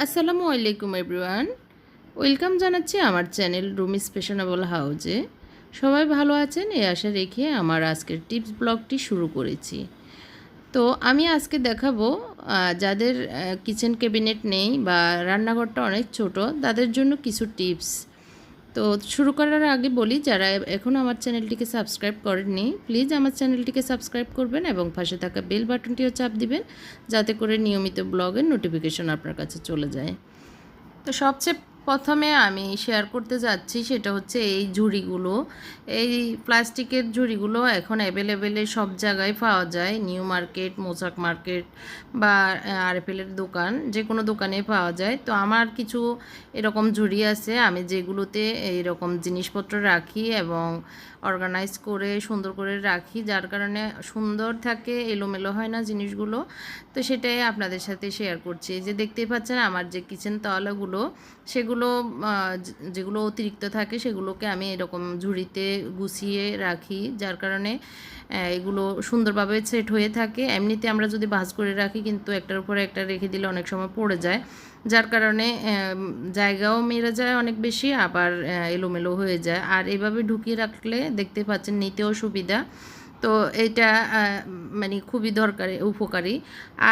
আসসালামু আলাইকুম everyone, welcome জানাচ্ছি আমার চ্যানেল রুমিস ফ্যাশনেবল হাউজে। সবাই ভালো আছেন এই আশা রেখে আমার আজকের টিপস ব্লগটি শুরু করেছি। তো আমি আজকে দেখাবো যাদের কিচেন ক্যাবিনেট নেই বা রান্নাঘরটা অনেক ছোট, তাদের জন্য কিছু টিপস। তো শুরু করার আগে বলি, যারা এখনও আমার চ্যানেলটিকে সাবস্ক্রাইব করেননি প্লিজ আমার চ্যানেলটিকে সাবস্ক্রাইব করবেন এবং পাশে থাকা বেল বাটনটিও চাপ দিবেন, যাতে করে নিয়মিত ব্লগের নোটিফিকেশন আপনার কাছে চলে যায়। তো সবচেয়ে প্রথমে আমি শেয়ার করতে যাচ্ছি সেটা হচ্ছে এই ঝুড়িগুলো। এই প্লাস্টিকের ঝুড়িগুলো এখন অ্যাভেলেবেলে সব জায়গায় পাওয়া যায়, নিউ মার্কেট, মোসাক মার্কেট বা আরএফএলের দোকান, যে কোনো দোকানে পাওয়া যায়। তো আমার কিছু এরকম ঝুড়ি আছে আমি যেগুলোতে এইরকম জিনিসপত্র রাখি এবং অর্গানাইজ করে সুন্দর করে রাখি, যার কারণে সুন্দর থাকে, এলোমেলো হয় না জিনিসগুলো। তো সেটাই আপনাদের সাথে শেয়ার করছি। যে দেখতেই পাচ্ছেন আমার যে কিচেন তাওয়ালাগুলো, সেগুলো যেগুলো অতিরিক্ত থাকে সেগুলোকে আমি এরকম ঝুড়িতে গুছিয়ে রাখি, যার কারণে এগুলো সুন্দরভাবে সেট হয়ে থাকে। এমনিতে আমরা যদি ভাঁজ করে রাখি কিন্তু একটার উপরে একটা রেখে দিলে অনেক সময় পড়ে যায়, যার কারণে জায়গাও মেরে যায় অনেক বেশি, আবার এলোমেলো হয়ে যায়। আর এভাবে ঢুকিয়ে রাখলে দেখতে পাচ্ছেন নিতেও সুবিধা। তো এটা মানে খুবই দরকারি, উপকারী।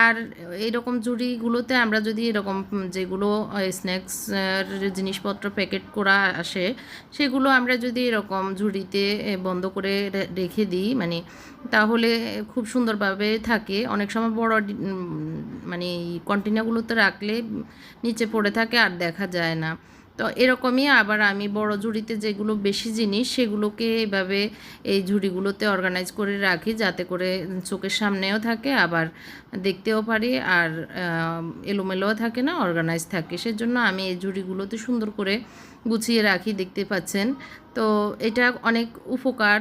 আর এইরকম ঝুড়িগুলোতে আমরা যদি এরকম যেগুলো স্ন্যাক্স জিনিসপত্র প্যাকেট করা আসে, সেগুলো আমরা যদি এরকম ঝুড়িতে বন্ধ করে রেখে দিই, মানে তাহলে খুব সুন্দরভাবে থাকে। অনেক সময় বড় মানে কন্টেনারগুলোতে রাখলে নিচে পড়ে থাকে আর দেখা যায় না। তো এরকমই আবার আমি বড় ঝুড়িতে যেগুলো বেশি জিনিস সেগুলোকে এভাবে এই ঝুড়িগুলোতে অর্গানাইজ করে রাখি, যাতে করে চোখের সামনেও থাকে, আবার দেখতেও পারি, আর এলোমেলোও থাকে না, অর্গানাইজ থাকে। সেজন্য আমি এই ঝুড়িগুলোতে সুন্দর করে গুছিয়ে রাখি, দেখতে পাচ্ছেন। তো এটা অনেক উপকার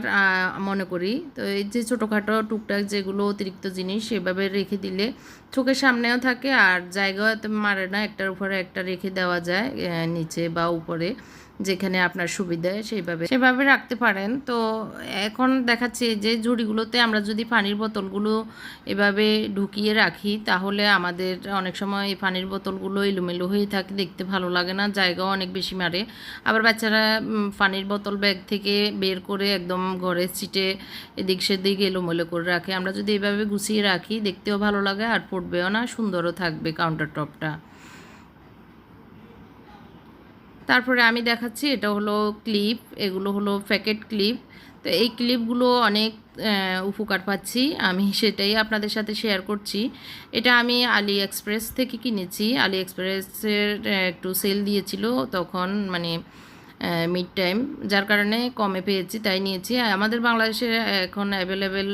মনে করি। তো এই যে ছোটোখাটো টুকটাক যেগুলো অতিরিক্ত জিনিস সেভাবে রেখে দিলে চোখের সামনেও থাকে আর জায়গাও এত মারে না, একটার উপরে একটা রেখে দেওয়া যায় নিচে বা উপরে, যেখানে আপনার সুবিধা সেভাবে রাখতে পারেন। তো এখন দেখাচ্ছে যে ঝুড়িগুলোতে আমরা যদি পানির বোতলগুলো এভাবে ঢুকিয়ে রাখি, তাহলে আমাদের অনেক সময় এই পানির বোতলগুলো এলোমেলো হয়ে থাকে, দেখতে ভালো লাগে না, জায়গাও অনেক বেশি মারে। আবার বাচ্চারা পানির বোতল ব্যাগ থেকে বের করে একদম ঘরের সিটে এদিক সেদিক এলোমেলো করে রাখে। আমরা যদি এভাবে গুছিয়ে রাখি দেখতেও ভালো লাগে আর পড়বেও না, সুন্দরও থাকবে কাউন্টার টপটা। তারপরে আমি দেখাচ্ছি এটা হলো ক্লিপ, এগুলো হলো প্যাকেট ক্লিপ। তো এই ক্লিপগুলো অনেক উপকার পাচ্ছি আমি, সেটাই আপনাদের সাথে শেয়ার করছি। এটা আমি আলি এক্সপ্রেস থেকে কিনেছি। আলি এক্সপ্রেসের একটু সেল দিয়েছিল তখন, মানে মিড টাইম, যার কারণে কমে পেয়েছি তাই নিয়েছি। আমাদের বাংলাদেশে এখন অ্যাভেলেবেল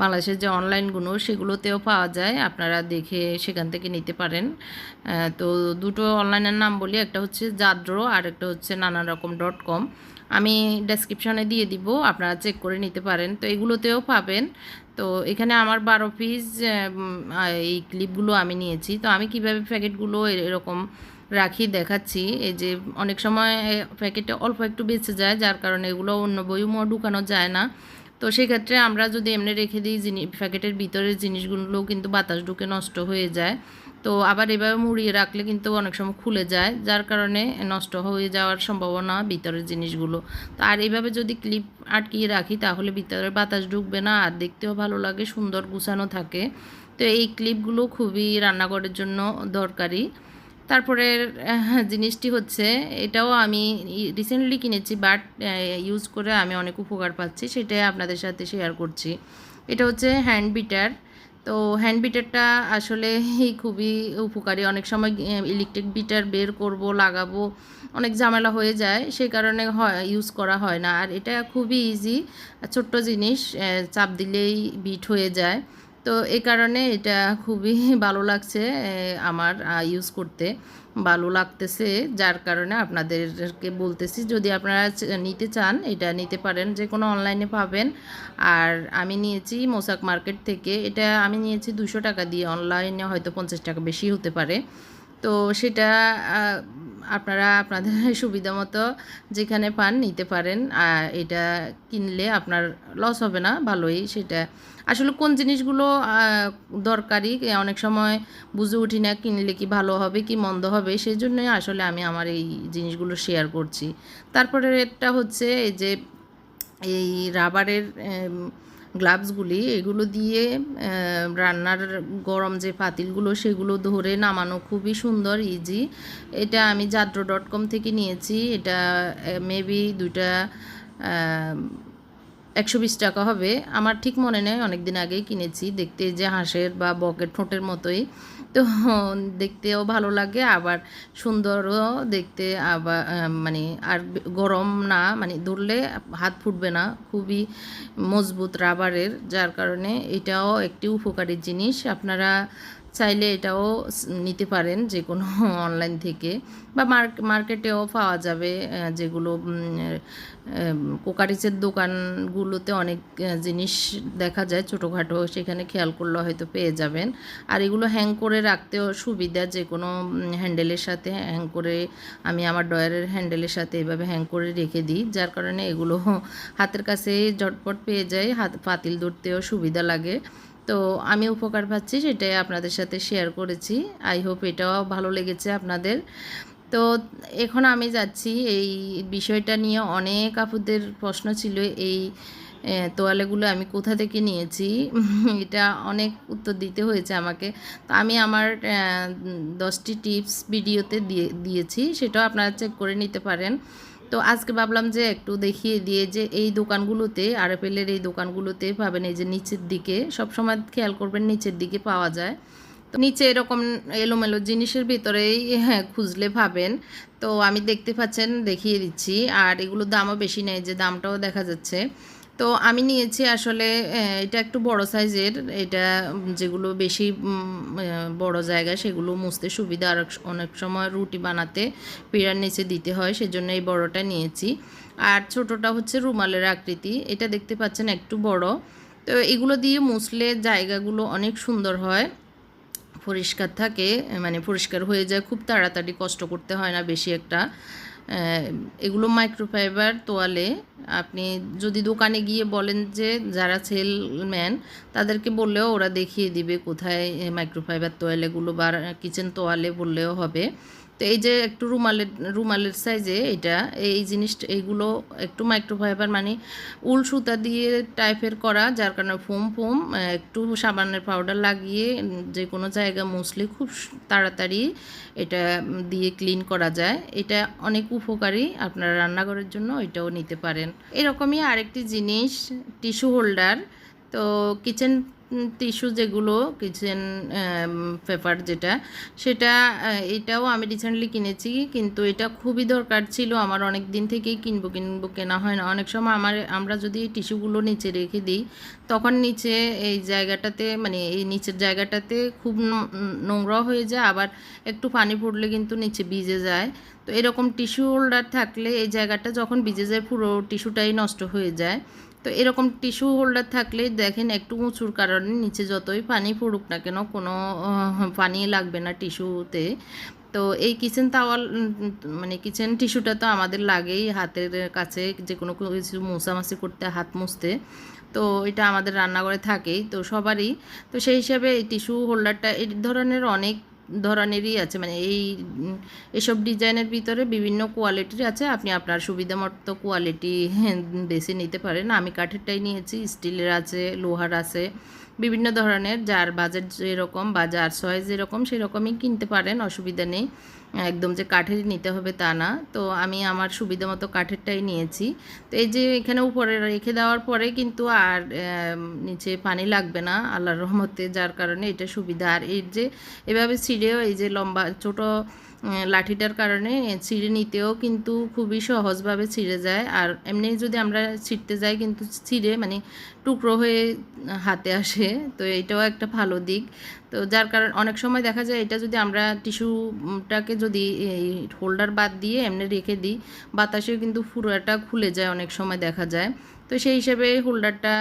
বাংলাদেশের যে অনলাইনগুলো সেগুলোতেও পাওয়া যায়, আপনারা দেখে সেখান থেকে নিতে পারেন। তো দুটো অনলাইনের নাম বলি, একটা হচ্ছে জাদ্রো আর একটা হচ্ছে নানারকম.com। আমি ডেসক্রিপশনে দিয়ে দিব, আপনারা চেক করে নিতে পারেন। তো এগুলোতেও পাবেন। তো এখানে আমার 12 পিস এই ক্লিপগুলো আমি নিয়েছি। তো আমি কিভাবে প্যাকেটগুলো এরকম রাখি দেখাচ্ছি। এই যে অনেক সময় প্যাকেটে অল্প একটু বেঁচে যায়, যার কারণে এগুলো অন্য বইমও ঢুকানো যায় না। তো সেক্ষেত্রে আমরা যদি এমনি রেখে দিই, প্যাকেটের ভিতরের জিনিসগুলোও কিন্তু বাতাস ঢুকে নষ্ট হয়ে যায়। তো আবার এভাবে মুড়িয়ে রাখলে কিন্তু অনেক সময় খুলে যায়, যার কারণে নষ্ট হয়ে যাওয়ার সম্ভাবনা ভিতরের জিনিসগুলো। তো আর এইভাবে যদি ক্লিপ আটকিয়ে রাখি তাহলে ভিতরে বাতাস ঢুকবে না আর দেখতেও ভালো লাগে, সুন্দর গুছানো থাকে। তো এই ক্লিপগুলো খুবই রান্নাঘরের জন্য দরকারি। তারপরে জিনিসটি হচ্ছে, এটাও আমি রিসেন্টলি কিনেছি, বাট ইউজ করে আমি অনেক উপকার পাচ্ছি, সেটাই আপনাদের সাথে শেয়ার করছি। এটা হচ্ছে হ্যান্ড বিটার। তো হ্যান্ড বিটারটা আসলে খুবই উপকারী। অনেক সময় ইলেকট্রিক বিটার বের করব, লাগাবো, অনেক ঝামেলা হয়ে যায়, সেই কারণে ইউজ করা হয় না। আর এটা খুবই ইজি, ছোট্ট জিনিস, চাপ দিলেই বিট হয়ে যায়। তো এই কারণে এটা খুবই ভালো লাগছে আমার, ইউজ করতে ভালো লাগতেছে, যার কারণে আপনাদেরকে বলতেছি। যদি আপনারা নিতে চান এটা নিতে পারেন, যে কোনো অনলাইনে পাবেন। আর আমি নিয়েছি মোসাক মার্কেট থেকে, এটা আমি নিয়েছি 200 টাকা দিয়ে, অনলাইনে হয়তো 50 টাকা বেশি হতে পারে। তো সেটা আপনারা আপনাদের সুবিধা মতো যেখানে পান নিতে পারেন। এটা কিনলে আপনার লস হবে না, ভালোই। সেটা আসলে কোন জিনিসগুলো দরকারি অনেক সময় বুঝে উঠি না, কিনলে কি ভালো হবে কি মন্দ হবে, সেই জন্যই আসলে আমি আমার এই জিনিসগুলো শেয়ার করছি। তারপরে এটা হচ্ছে এই যে এই রাবারের গ্লাভসগুলি, এগুলো দিয়ে রান্নার গরম যে পাতিলগুলো সেগুলো ধরে নামানো খুবই সুন্দর, ইজি। এটা আমি যাত্রা.com থেকে নিয়েছি। এটা মেবি দুইটা 120 টাকা হবে, আমার ঠিক মনে নেই, অনেক দিন আগেই কিনেছি। দেখতে যে হাঁসের বা বকের ঠোঁটের মতোই, তো দেখতেও ভালো লাগে, আবার সুন্দরও দেখতে। আবার মানে আর গরম না, মানে ধরলে হাত ফুটবে না, খুবই মজবুত রাবারের, যার কারণে এটাও একটি উপকারী জিনিস। আপনারা চাইলে এটাও নিতে পারেন যে কোনো অনলাইন থেকে, বা মার্কেটেও পাওয়া যাবে। যেগুলো কোকারিজের দোকানগুলোতে অনেক জিনিস দেখা যায় ছোটোখাটো, সেখানে খেয়াল করলে হয়তো পেয়ে যাবেন। আর এগুলো হ্যাং করে রাখতেও সুবিধা, যে কোনো হ্যান্ডেলের সাথে হ্যাং করে, আমি আমার ডয়ারের হ্যান্ডেলের সাথে এভাবে হ্যাং করে রেখে দিই, যার কারণে এগুলো হাতের কাছে ঝটপট পেয়ে যায়, পাতিল ধরতেও সুবিধা লাগে। তো আমি উপকার পাচ্ছি, সেটাই আপনাদের সাথে শেয়ার করেছি। আই হোপ এটাও ভালো লেগেছে আপনাদের। তো এখন আমি যাচ্ছি, এই বিষয়টা নিয়ে অনেক আপুদের প্রশ্ন ছিল, এই তোয়ালেগুলো আমি কোথা থেকে নিয়েছি এটা অনেক উত্তর দিতে হয়েছে আমাকে। তো আমি আমার 10টি টিপস ভিডিওতে দিয়েছি, সেটাও আপনারা চেক করে নিতে পারেন। তো আজকে ভাবলাম যে একটু দেখিয়ে দিয়ে, যে এই দোকানগুলোতে, আরএফএলের এই দোকানগুলোতে পাবেন এই যে নিচের দিকে, সবসময় খেয়াল করবেন নিচের দিকে পাওয়া যায়। তো নিচে এরকম এলোমেলো জিনিসের ভিতরেই খুঁজলে পাবেন। তো আমি দেখতে পাচ্ছেন, দেখিয়ে দিচ্ছি। আর এগুলো দামও বেশি নেই, যে দামটাও দেখা যাচ্ছে। তো আমি নিয়েছি আসলে এটা একটু বড় সাইজের, এটা যেগুলো বেশি বড় জায়গা সেগুলো মুছতে সুবিধা, আর অনেক সময় রুটি বানাতে পিঁড়ার নিচে দিতে হয়, সেজন্য এই বড়টা নিয়েছি। আর ছোটটা হচ্ছে রুমালের আকৃতি, এটা দেখতে পাচ্ছেন একটু বড়। তো এগুলো দিয়ে মুছলে জায়গাগুলো অনেক সুন্দর হয়, পরিষ্কার থাকে, মানে পরিষ্কার হয়ে যায় খুব তাড়াতাড়ি, কষ্ট করতে হয় না বেশি একটা। এগুলো মাইক্রোফাইবার তোয়ালে। আপনি যদি দোকানে গিয়ে বলেন, যে যারা সেলম্যান তাদেরকে বললেও ওরা দেখিয়ে দিবে কোথায় মাইক্রোফাইবার তোয়ালেগুলো, বা কিচেন তোয়ালে বললেও হবে। তো এই যে একটু রুমালের সাইজে এটা, এই জিনিসটা, এইগুলো একটু মাইক্রোফাইবার, মানে উল সুতা দিয়ে টাইপের করা, যার কারণে ফোম একটু সাবানের পাউডার লাগিয়ে যে কোনো জায়গা মুছলে খুব তাড়াতাড়ি এটা দিয়ে ক্লিন করা যায়। এটা অনেক উপকারী, আপনারা রান্নাঘরের জন্য এটাও নিতে পারেন। এরকমই আরেকটি জিনিস, টিস্যু হোল্ডার। তো কিচেন টিস্যু, যেগুলো কিচেন পেপার যেটা, সেটা এটাও আমি রিসেন্টলি কিনেছি, কিন্তু এটা খুবই দরকার ছিল আমার, অনেক দিন থেকেই কিনবো কেনা হয় না। অনেক সময় আমরা যদি এই টিস্যুগুলো নিচে রেখে দিই, তখন নিচে এই জায়গাটাতে, মানে এই নিচের জায়গাটাতে খুব নোংরা হয়ে যায়, আবার একটু পানি পড়লে কিন্তু নিচে ভিজে যায়। তো এরকম টিস্যু হোল্ডার থাকলে এই জায়গাটা যখন ভিজে যায় পুরো টিস্যুটাই নষ্ট হয়ে যায়। তো এরকম টিস্যু হোল্ডার থাকলে দেখেন, একটু উঁচুর কারণে নিচে যতই পানি পড়ুক না কেন, কোনো পানি লাগবে না টিস্যুতে। তো এই কিচেন তাওয়াল, মানে কিচেন টিস্যুটা তো আমাদের লাগেই হাতের কাছে, যে কোনো কিছু মোছামাছি করতে, হাত মুছতে। তো এটা আমাদের রান্নাঘরে থাকেই তো সবারই। তো সেই হিসাবে এই টিস্যু হোল্ডারটা এই ধরনের অনেক ধরনেরই আছে, মানে এসব ডিজাইনের ভিতরে বিভিন্ন কোয়ালিটির আছে, আপনি আপনার সুবিধা মতো কোয়ালিটি বেছে নিতে পারেন। আমি কাঠেরটাই নিয়েছি, স্টিলের আছে, লোহার আছে, বিভিন্ন ধরনের, যার বাজেট যেরকম বা যার চয়েস যেরকম সেরকমই কিনতে পারেন, অসুবিধা নেই। একদম যে কাঠের নিতে হবে তা না। তো আমি আমার সুবিধা মতো কাঠেরটাই নিয়েছি। তো এই যে এখানে উপরে রেখে দেওয়ার পরে কিন্তু আর নিচে পানি লাগবে না আল্লাহর রহমতে, যার কারণে এটা সুবিধা। আর এই যে এভাবে ছিঁড়েও, এই যে লম্বা ছোট লাঠিটার কারণে ছিঁড়ে নিতেও কিন্তু খুবই সহজভাবে ছিঁড়ে যায়। আর এমনি যদি আমরা ছিঁড়তে যাই কিন্তু ছিঁড়ে, মানে টুকরো হয়ে হাতে আসে। তো এটাও একটা ভালো দিক। তো যার কারণ অনেক সময় দেখা যায়, এটা যদি আমরা টিস্যুটাকে যদি এই হোল্ডার বাদ দিয়ে এমনি রেখে দিই, বাতাসেও কিন্তু পুরোটা খুলে যায়, অনেক সময় দেখা যায়। তো সেই হিসেবে হোল্ডারটা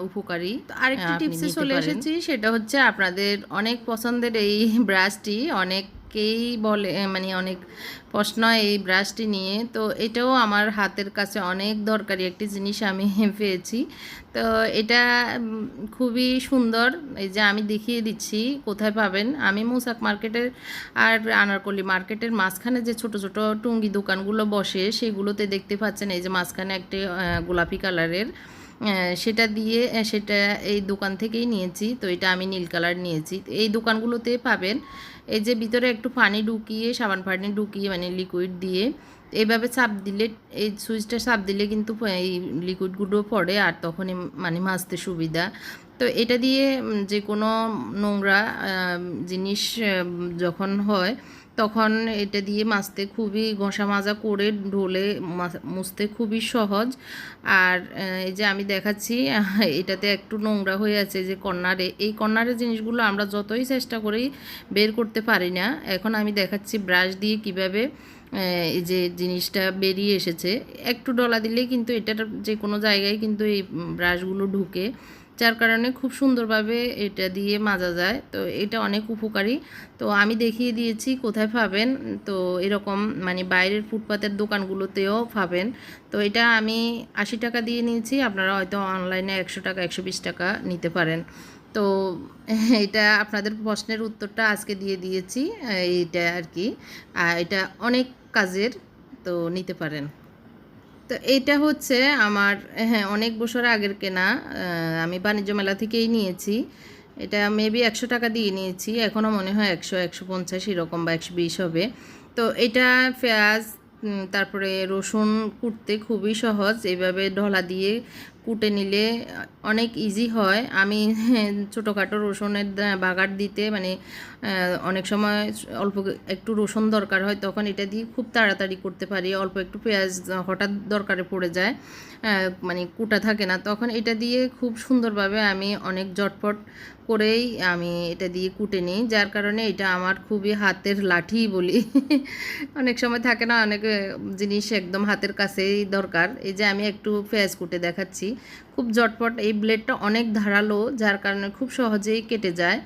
উপকারী। তো আরেকটি টিপসে চলে এসেছি, সেটা হচ্ছে আপনাদের অনেক পছন্দের এই ব্রাশটি। অনেক অনেকেই বলে মানে অনেক প্রশ্ন এই ব্রাশটি নিয়ে। তো এটাও আমার হাতের কাছে অনেক দরকারি একটি জিনিস আমি পেয়েছি। তো এটা খুবই সুন্দর। এই যে আমি দেখিয়ে দিচ্ছি কোথায় পাবেন। আমি মুসাক মার্কেটের আর আনারকলি মার্কেটের মাঝখানে যে ছোট ছোট টুঙ্গি দোকানগুলো বসে সেগুলোতে দেখতে পাচ্ছেন এই যে মাঝখানে একটি গোলাপি কালারের সেটা দিয়ে সেটা এই দোকান থেকেই নিয়েছি। তো এটা আমি নীল কালার নিয়েছি। এই দোকানগুলোতে পাবেন এই যে ভিতরে একটু পানি ঢুকিয়ে সাবান পানি ঢুকিয়ে মানে লিকুইড দিয়ে এইভাবে চাপ দিলে এই সুইচটা চাপ দিলে কিন্তু এই লিকুইডগুলো পড়ে আর তখনই মানে মাজতে সুবিধা। তো এটা দিয়ে যে কোনো নোংরা জিনিস যখন হয় তখন এটা দিয়ে মাজতে খুবই ঘষা মাজা করে ঢোলে মুছতে খুবই সহজ। আর এই যে আমি দেখাচ্ছি এটাতে একটু নোংরা হয়ে আছে যে কর্নারে, এই কর্নারের জিনিসগুলো আমরা যতই চেষ্টা করি বের করতে পারি না। এখন আমি দেখাচ্ছি ব্রাশ দিয়ে কিভাবে এই যে জিনিসটা বেরিয়ে এসেছে। একটু ডলা দিলেই কিন্তু এটার যে কোনো জায়গায় কিন্তু এই ব্রাশগুলো ঢুকে, যার কারণে খুব সুন্দরভাবে এটা দিয়ে মাজা যায়। তো এটা অনেক উপকারী। তো আমি দেখিয়ে দিয়েছি কোথায় পাবেন। তো এরকম মানে বাইরের ফুটপাতের দোকানগুলোতেও পাবেন। তো এটা আমি 80 টাকা দিয়ে নিয়েছি, আপনারা হয়তো অনলাইনে 100 টাকা 120 টাকা নিতে পারেন। তো এটা আপনাদের প্রশ্নের উত্তরটা আজকে দিয়ে দিয়েছি। এইটা আর কি এটা অনেক কাজের, তো নিতে পারেন। তো এইটা হচ্ছে আমার হ্যাঁ অনেক বছর আগের কেনা, আমি বাণিজ্য মেলা থেকেই নিয়েছি। এটা মেবি 100 টাকা দিয়ে নিয়েছি, এখনও মনে হয় 100 150 এরকম বা 120 হবে। তো এটা পেঁয়াজ তারপরে রসুন কুটতে খুবই সহজ, এইভাবে ঢলা দিয়ে কুটে নিলে অনেক ইজি হয়। আমি ছোটোখাটো রসুনের বাগার দিতে মানে অনেক সময় অল্প একটু রসুন দরকার হয়, তখন এটা দিয়ে খুব তাড়াতাড়ি করতে পারি। অল্প একটু পেঁয়াজ হঠাৎ দরকারে পড়ে যায়, মানে কুটা থাকে না, তখন এটা দিয়ে খুব সুন্দরভাবে আমি অনেক জটপট করেই আমি এটা দিয়ে কুটে নিই, যার কারণে এটা আমার খুবই হাতের লাঠি বলি। অনেক সময় থাকে না অনেক জিনিস একদম হাতের কাছেই দরকার। এই যে আমি একটু পেঁয়াজ কুটে দেখাচ্ছি, খুব জটপট। এই ব্লেডটা অনেক ধারালো, যার কারণে খুব সহজেই কেটে যায়।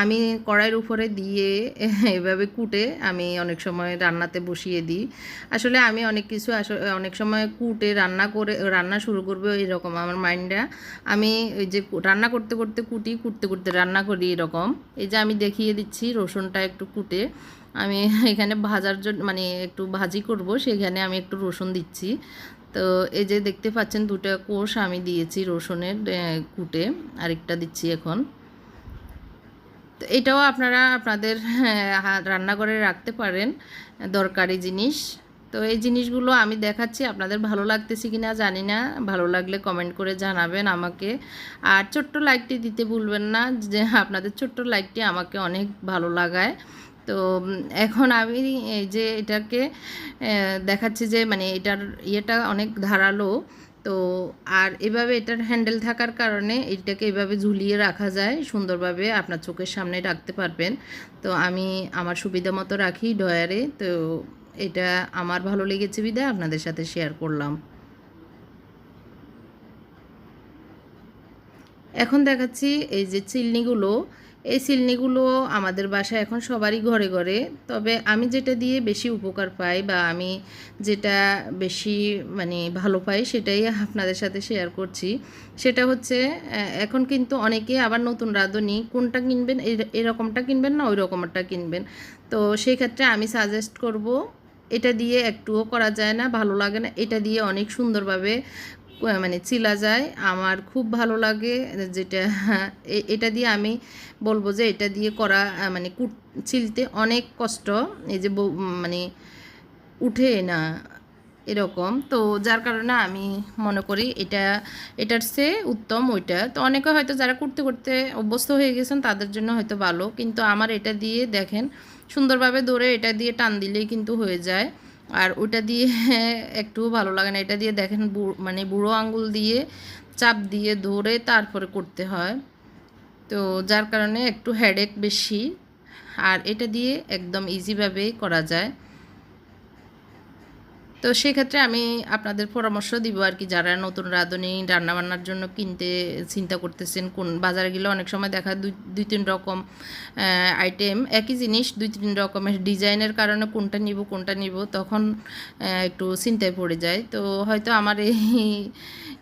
আমি কড়াইয়ের উপরে দিয়ে এভাবে কুটে আমি অনেক সময় রান্নাতে বসিয়ে দিই। আসলে আমি অনেক কিছু অনেক সময় কুটে রান্না শুরু করবো এরকম আমার মাইন্ডটা। আমি ওই যে রান্না করতে করতে কুটি, কুটতে কুটতে রান্না করি এরকম। এই যে আমি দেখিয়ে দিচ্ছি রসুনটা একটু কুটে আমি এখানে ভাজার জন্য মানে একটু ভাজি করব, সেখানে আমি একটু রসুন দিচ্ছি। তো এই যে দেখতে পাচ্ছেন দুটো কোষ আমি দিয়েছি রসুনের কুটে, আরেকটা দিচ্ছি এখন। তো এটাও আপনারা আপনাদের রান্নাঘরে রাখতে পারেন দরকারি জিনিস। তো এই জিনিসগুলো আমি দেখাচ্ছি, আপনাদের ভালো লাগতেছে কি না জানি না, ভালো লাগলে কমেন্ট করে জানাবেন আমাকে। আর ছোট্ট লাইকটি দিতে ভুলবেন না, যে আপনাদের ছোট্ট লাইকটি আমাকে অনেক ভালো লাগায়। তো এখন আমি এই যে এটাকে দেখাচ্ছি যে মানে এটার ইয়েটা অনেক ধারালো। তো আর এভাবে এটার হ্যান্ডেল থাকার কারণে এটাকে এভাবে ঝুলিয়ে রাখা যায় সুন্দরভাবে, আপনার চোখের সামনে রাখতে পারবেন। তো আমি আমার সুবিধা মতো রাখি ডয়ারে। তো এটা আমার ভালো লেগেছে বিধায় আপনাদের সাথে শেয়ার করলাম। এখন দেখাচ্ছি এই যে চিলনিগুলো, এই চিলনিগুলো আমাদের বাসায় এখন সবারই ঘরে ঘরে। তবে আমি যেটা দিয়ে বেশি উপকার পাই বা আমি যেটা বেশি মানে ভালো পাই সেটাই আপনাদের সাথে শেয়ার করছি। সেটা হচ্ছে এখন কিন্তু অনেকে আবার নতুন রাঁধুনি কোনটা কিনবেন, এরকমটা কিনবেন না ওই রকমটা কিনবেন। তো সেই ক্ষেত্রে আমি সাজেস্ট করব এটা দিয়ে একটুও করা যায় না, ভালো লাগে না। এটা দিয়ে অনেক সুন্দরভাবে মানে চিলা যায়, আমার খুব ভালো লাগে যেটা। এটা দিয়ে আমি বলবো যে এটা দিয়ে করা মানে ছিলতে অনেক কষ্ট, এই যে মানে উঠে না এরকম। তো যার কারণে আমি মনে করি এটার চেয়ে উত্তম ওইটা। তো অনেকে হয়তো যারা করতে করতে অভ্যস্ত হয়ে গেছেন তাদের জন্য হয়তো ভালো, কিন্তু আমার এটা দিয়ে দেখেন সুন্দরভাবে ধরে এটা দিয়ে টান দিলেই কিন্তু হয়ে যায়। আর ওটা দিয়ে একটুও ভালো লাগে না, এটা দিয়ে দেখেন মানে বুড়ো আঙ্গুল দিয়ে চাপ দিয়ে ধরে তারপরে করতে হয়। তো যার কারণে একটু হেডেক বেশি, আর এটা দিয়ে একদম ইজিভাবেই করা যায়। তো সেক্ষেত্রে আমি আপনাদের পরামর্শ দিব আর কি, যারা নতুন রাঁধুনি রান্নাবান্নার জন্য কিনতে চিন্তা করতেছেন। কোন বাজারে গেলে অনেক সময় দেখা দুই তিন রকম আইটেম, একই জিনিস দুই তিন রকমের ডিজাইনের কারণে কোনটা নিব তখন একটু চিন্তায় পড়ে যায়। তো হয়তো আমার এই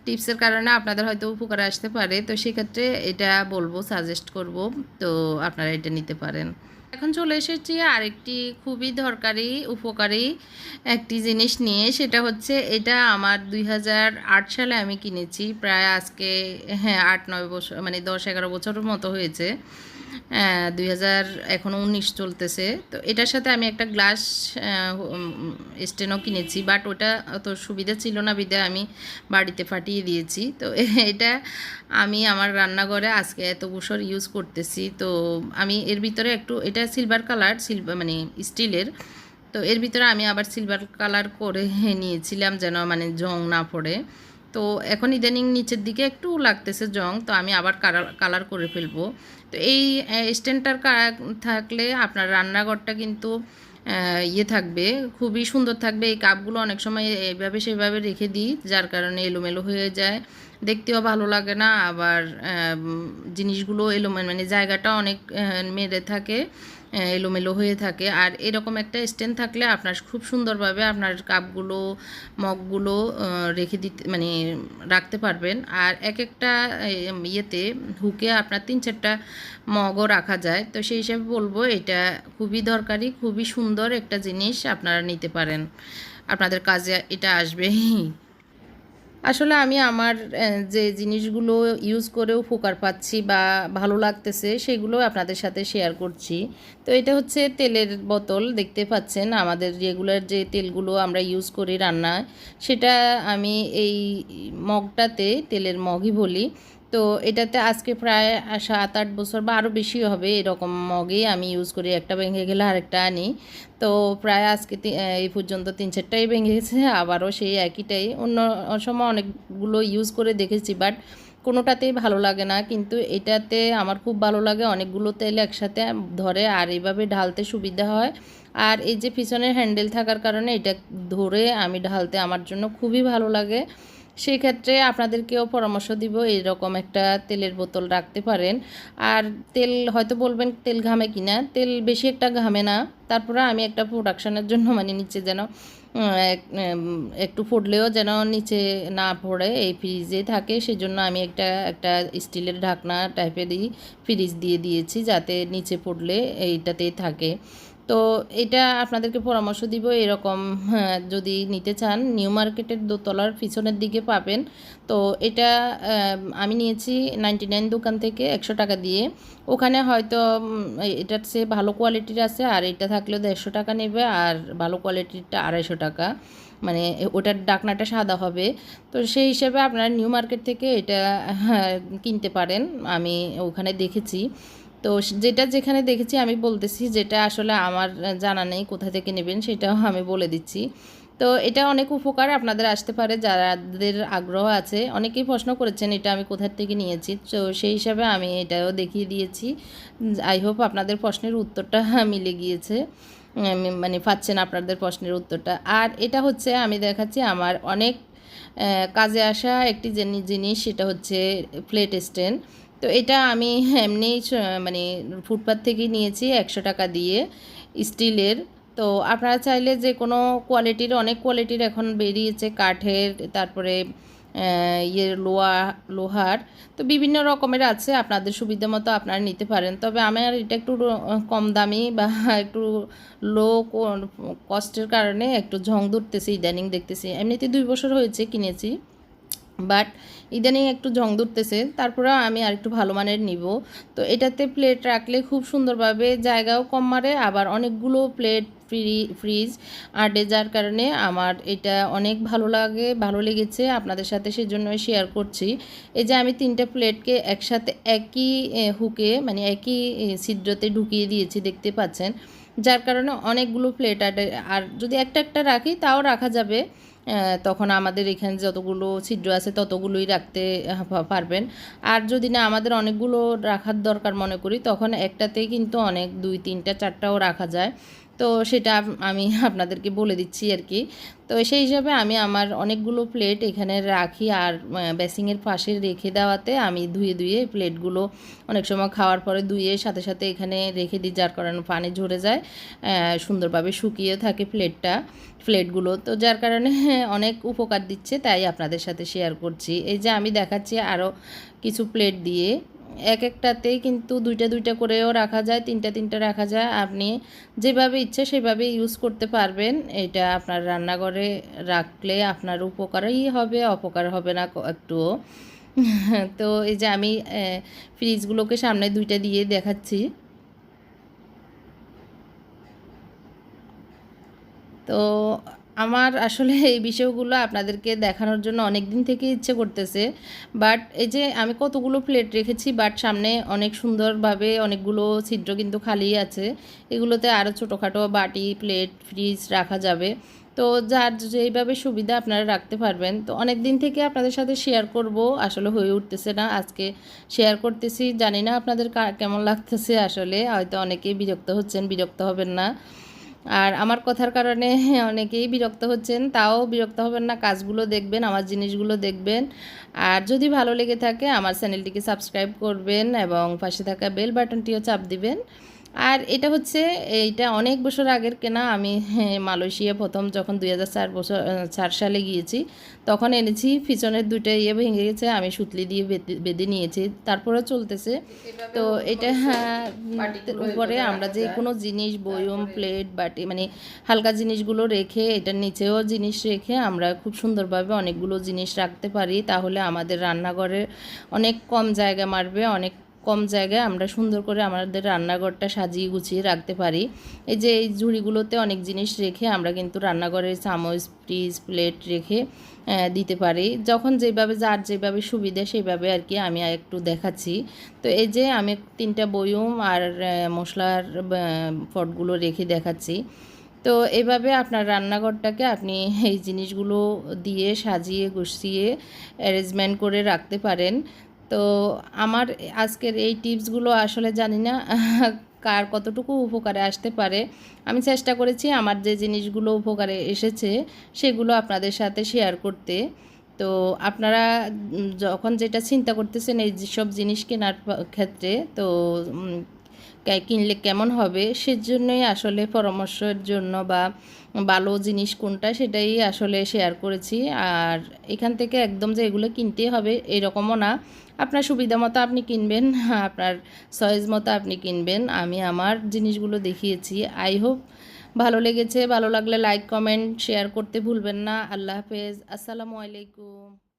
টিপসের কারণে আপনাদের হয়তো উপকারে আসতে পারে। তো সেক্ষেত্রে এটা বলবো, সাজেস্ট করব, তো আপনারা এটা নিতে পারেন। এখন চলে এসেছি আরেকটি খুবই দরকারি উপকারী একটি জিনিস নিয়ে, সেটা হচ্ছে এটা আমার 2008 সালে আমি কিনেছি। প্রায় আজকে 8-9 বছর, মানে 10-11 বছরের মতো হয়েছে। 2000 এখনও 19 চলতেছে। তো এটার সাথে আমি একটা গ্লাস স্টেনও কিনেছি, বাট ওটা অত সুবিধা ছিল না, বিধায় আমি বাড়িতে পাঠিয়ে দিয়েছি। তো এটা আমি আমার রান্নাঘরে আজকে এত বছর ইউজ করতেছি। তো আমি এর ভিতরে একটু, এটা সিলভার কালার, মানে স্টিলের। তো এর ভিতরে আমি আবার সিলভার কালার করে নিয়েছিলাম যেন মানে জং না পড়ে। তো এখন ইদানিং নিচের দিকে একটু লাগতেছে জং, তো আমি আবার কালার করে ফেলবো। তো এই স্ট্যান্ডটার থাকলে আপনার রান্নাঘরটা কিন্তু ইয়ে থাকবে, খুবই সুন্দর থাকবে। এই কাপগুলো অনেক সময় এইভাবে সেভাবে রেখে দিই, যার কারণে এলোমেলো হয়ে যায়, দেখতেও ভালো লাগে না। আবার জিনিসগুলো এলোমেলো, মানে জায়গাটা অনেক মেরে থাকে, এলোমেলো হয়ে থাকে। আর এরকম একটা স্ট্যান্ড থাকলে আপনার খুব সুন্দরভাবে আপনার কাপগুলো মগগুলো রেখে দিতে, মানে রাখতে পারবেন। আর এক একটা ইয়েতে হুকে আপনার 3-4টা মগও রাখা যায়। তো সেই হিসাবে বলবো এটা খুবই দরকারি, খুবই সুন্দর একটা জিনিস, আপনারা নিতে পারেন, আপনাদের কাজে এটা আসবে। আসলে আমি আমার যে জিনিসগুলো ইউজ করে উপকার পাচ্ছি বা ভালো লাগতেছে সেগুলো আপনাদের সাথে শেয়ার করছি। তো এটা হচ্ছে তেলের বোতল, দেখতে পাচ্ছেন আমাদের রেগুলার যে তেলগুলো আমরা ইউজ করি রান্নায়, সেটা আমি এই মগটাতে, তেলের মগই বলি। তো এটাতে আজকে প্রায় 7-8 বছর বা আরও বেশি হবে, এরকম মগেই আমি ইউজ করি। একটা ভেঙে গেলে আরেকটা আনি। তো প্রায় আজকে এই পর্যন্ত 3-4টাই ভেঙে গেছে, আবারও সেই একইটাই। অন্য সময় অনেকগুলো ইউজ করে দেখেছি, বাট কোনোটাতেই ভালো লাগে না, কিন্তু এটাতে আমার খুব ভালো লাগে। অনেকগুলো তেল একসাথে ধরে আর এইভাবে ঢালতে সুবিধা হয়। আর এই যে পিছনের হ্যান্ডেল থাকার কারণে এটা ধরে আমি ঢালতে আমার জন্য খুবই ভালো লাগে। সেই ক্ষেত্রে আপনাদেরকেও পরামর্শ দিব, এইরকম একটা তেলের বোতল রাখতে পারেন। আর তেল হয়তো বলবেন তেল ঘামে কিনা, তেল বেশি একটা ঘামে না। তারপরে আমি একটা প্রোডাকশানের জন্য, মানে নিচে যেন একটু ফুটলেও যেন নিচে না পড়ে, এই ফ্রিজে থাকে, সেজন্য আমি একটা স্টিলের ঢাকনা টাইপেরই ফ্রিজ দিয়ে দিয়েছি, যাতে নিচে পড়লে এইটাতেই থাকে। তো এটা আপনাদেরকে পরামর্শ দিব, এরকম যদি নিতে চান নিউ মার্কেটের দোতলার পিছনের দিকে পাবেন। তো এটা আমি নিয়েছি 99 দোকান থেকে 100 টাকা দিয়ে। ওখানে হয়তো এটার চেয়ে ভালো কোয়ালিটির আছে, আর এটা থাকলেও 150 টাকা নেবে, আর ভালো কোয়ালিটিরটা 250 টাকা, মানে ওটার ডাকনাটা সাদা হবে। তো সেই হিসেবে আপনারা নিউ মার্কেট থেকে এটা কিনতে পারেন, আমি ওখানে দেখেছি। তো যেটা যেখানে দেখেছি আমি বলতেছি, যেটা আসলে আমার জানা নেই কোথা থেকে নেবেন সেটাও আমি বলে দিচ্ছি। তো এটা অনেক উপকার আপনাদের আসতে পারে, যাদের আগ্রহ আছে। অনেকেই প্রশ্ন করেছেন এটা আমি কোথা থেকে নিয়েছি, তো সেই হিসাবে আমি এটাও দেখিয়ে দিয়েছি। আই হোপ আপনাদের প্রশ্নের উত্তরটা মিলে গিয়েছে, মানে পাচ্ছেন আপনাদের প্রশ্নের উত্তরটা। আর এটা হচ্ছে আমি দেখাচ্ছি আমার অনেক কাজে আসা একটি জিনিস, সেটা হচ্ছে প্লেট স্ট্যান্ড। তো এটা আমি এমনি মানে ফুটপাথ থেকেই নিয়েছি 100 টাকা দিয়ে, স্টিলের। তো আপনারা চাইলে যে কোনো কোয়ালিটির, অনেক কোয়ালিটির এখন বেরিয়েছে, কাঠের, তারপরে লোহার, তো বিভিন্ন রকমের আছে, আপনাদের সুবিধা মতো আপনারা নিতে পারেন। তবে আমার এটা একটু কম দামি বা একটু লো কস্টের কারণে একটু ঝং ধরতেছে ইদানিং, দেখতেছি। এমনিতে 2 বছর হয়েছে কিনেছি, বাট ইদানিং একটু জং ধরতেছে। তারপরেও আমি আর একটু ভালো মানের নিব। তো এটাতে প্লেট রাখলে খুব সুন্দরভাবে জায়গাও কম মারে, আবার অনেকগুলো প্লেট ফ্রিজ আটে, যার কারণে আমার এটা অনেক ভালো লেগেছে আপনাদের সাথে, সেজন্যই শেয়ার করছি। এই যে আমি 3টে প্লেটকে একসাথে একই হুকে, মানে একই ছিদ্রতে ঢুকিয়ে দিয়েছি, দেখতে পাচ্ছেন, যার কারণে অনেকগুলো প্লেট আটে। আর যদি একটা রাখি তাও রাখা যাবে, তখন আমাদের এখানে যতগুলো ছিদ্র আছে ততগুলোই রাখতে পারবেন। আর যদি না আমাদের অনেকগুলো রাখার দরকার মনে করি, তখন একটাতেই কিন্তু অনেক 2, 3, 4টাও রাখা যায়। তো সেটা আমি আপনাদেরকে বলে দিচ্ছি আর কি। তো সেই হিসাবে আমি আমার অনেকগুলো প্লেট এখানে রাখি, আর বেসিংয়ের পাশে রেখে দেওয়াতে আমি ধুয়ে ধুয়ে প্লেটগুলো অনেক সময় খাওয়ার পরে ধুয়ে সাথে সাথে এখানে রেখে দিই, যার কারণে পানি ঝরে যায়, সুন্দরভাবে শুকিয়ে থাকে প্লেটগুলো। তো যার কারণে অনেক উপকার দিচ্ছে, তাই আপনাদের সাথে শেয়ার করছি। এই যে আমি দেখাচ্ছি আরও কিছু প্লেট দিয়ে, এক একটাতেই কিন্তু দুইটা দুইটা করেও রাখা যায়, তিনটা তিনটা রাখা যায়। আপনি যেভাবে ইচ্ছে সেভাবে ইউজ করতে পারবেন। এটা আপনার রান্নাঘরে রাখলে আপনার উপকারই হবে, অপকার হবে না একটুও। তো এই যে আমি ফ্রিজগুলোকে সামনে দুইটা দিয়ে দেখাচ্ছি। তো আমার আসলে এই বিষয়গুলো আপনাদেরকে দেখানোর জন্য অনেক দিন থেকে ইচ্ছে করতেছে, বাট এই যে আমি কতগুলো প্লেট রেখেছি, বাট সামনে অনেক সুন্দরভাবে অনেকগুলো ছিদ্র কিন্তু খালি আছে। এগুলোতে আরও ছোটোখাটো বাটি, প্লেট, ফ্রিজ রাখা যাবে। তো যার যেইভাবে সুবিধা আপনারা রাখতে পারবেন। তো অনেক দিন থেকে আপনাদের সাথে শেয়ার করব, আসলে হয়ে উঠতেছে না, আজকে শেয়ার করতেছি। জানি না আপনাদের কেমন লাগতেছে, আসলে হয়তো অনেকেই বিরক্ত হচ্ছেন, বিরক্ত হবেন না। আর আমার কথার কারণে অনেকেই বিরক্ত হচ্ছেন, তাও বিরক্ত হবেন না, কাজগুলো দেখবেন, আমার জিনিসগুলো দেখবেন। আর যদি ভালো লেগে থাকে আমার চ্যানেলটিকে সাবস্ক্রাইব করবেন এবং পাশে থাকা বেল বাটনটিও চাপ দিবেন। আর এটা হচ্ছে, এইটা অনেক বছর আগের কেনা। আমি মালয়েশিয়া প্রথম যখন 2004 সালে গিয়েছি, তখন এনেছি। পিছনের দুইটা ভেঙে গেছে, আমি সুতলি দিয়ে বেঁধে নিয়েছি, তারপরে চলতেছে। তো এটা উপরে আমরা যে কোনো জিনিস, বয়ম, প্লেট, বাটি, মানে হালকা জিনিসগুলো রেখে, এটার নিচেও জিনিস রেখে আমরা খুব সুন্দরভাবে অনেকগুলো জিনিস রাখতে পারি। তাহলে আমাদের রান্নাঘরে অনেক কম জায়গা মারবে, অনেক কম জায়গায় আমরা সুন্দর করে আমাদের রান্নাঘরটা সাজিয়ে গুছিয়ে রাখতে পারি। এই যে এই ঝুড়িগুলোতে অনেক জিনিস রেখে আমরা কিন্তু রান্নাঘরের চামচ, ফ্রিজ, প্লেট রেখে দিতে পারি, যখন যেভাবে যার যেভাবে সুবিধা সেইভাবে আর কি। আমি একটু দেখাচ্ছি। তো এই যে আমি 3টা বয়ম আর মশলার পটগুলো রেখে দেখাচ্ছি। তো এভাবে আপনার রান্নাঘরটাকে আপনি এই জিনিসগুলো দিয়ে সাজিয়ে গুছিয়ে অ্যারেঞ্জমেন্ট করে রাখতে পারেন। তো আমার আজকের এই টিপসগুলো আসলে জানি না কার কতটুকু উপকারে আসতে পারে। আমি চেষ্টা করেছি আমার যে জিনিসগুলো উপকারে এসেছে সেগুলো আপনাদের সাথে শেয়ার করতে। তো আপনারা যখন যেটা চিন্তা করতেছেন এই যেসব জিনিস কেনার ক্ষেত্রে, তো কিনলে কেমন হবে সেজন্যই আসলে পরামর্শের জন্য, বা ভালো জিনিস কোনটা সেটাই আসলে শেয়ার করেছি। আর এখান থেকে একদম যে এগুলো কিনতেই হবে এরকমও না, আপনার সুবিধা মতো আপনি কিনবেন, আপনার চয়েস মতো আপনি কিনবেন। আমি আমার জিনিসগুলো দেখিয়েছি। আই হোপ ভালো লেগেছে। ভালো লাগলে লাইক, কমেন্ট, শেয়ার করতে ভুলবেন না। আল্লাহ হাফেজ, আসসালামু আলাইকুম।